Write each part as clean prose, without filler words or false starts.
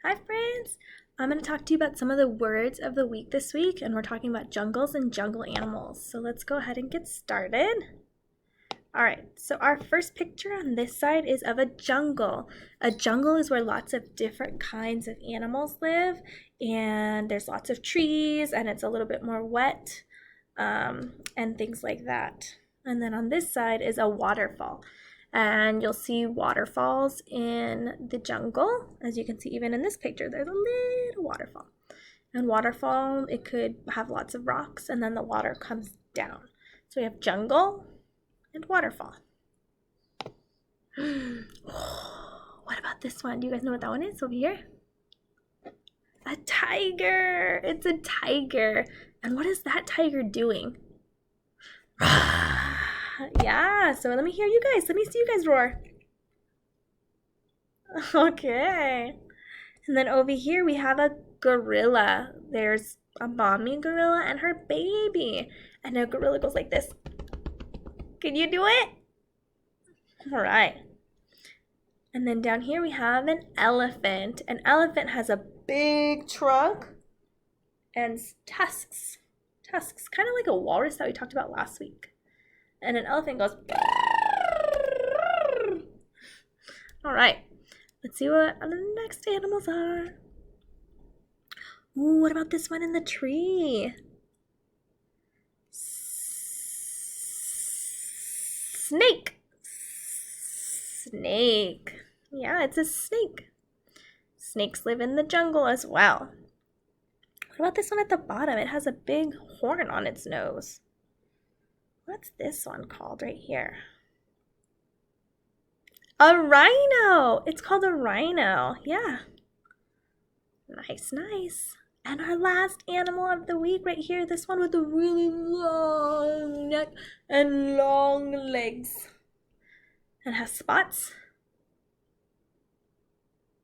Hi friends! I'm going to talk to you about some of the words of the week this week, and we're talking about jungles and jungle animals. So let's go ahead and get started. Alright, so our first picture on this side is of a jungle. A jungle is where lots of different kinds of animals live, and there's lots of trees, and it's a little bit more wet, and things like that. And then on this side is a waterfall. And you'll see waterfalls in the jungle. As you can see, even in this picture, there's a little waterfall. And waterfall, it could have lots of rocks, and then the water comes down. So we have jungle and waterfall. What about this one? Do you guys know what that one is over here? A tiger! It's a tiger. And what is that tiger doing? Yeah, so let me hear you guys. Let me see you guys roar. Okay. And then over here we have a gorilla. There's a mommy gorilla and her baby. And a gorilla goes like this. Can you do it? All right. And then down here we have an elephant. An elephant has a big trunk and tusks. Tusks, kind of like a walrus that we talked about last week. And an elephant goes. All right, let's see what the next animals are. Ooh, what about this one in the tree? Snake. Snake. Yeah, it's a snake. Snakes live in the jungle as well. What about this one at the bottom? It has a big horn on its nose. What's this one called right here? A rhino! It's called a rhino. Yeah. Nice, nice. And our last animal of the week right here, this one with a really long neck and long legs. And has spots.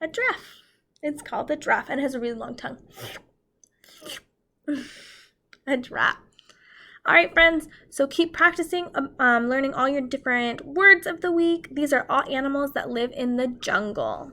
A giraffe. It's called a giraffe and has a really long tongue. A giraffe. All right, friends, so keep practicing learning all your different words of the week. These are all animals that live in the jungle.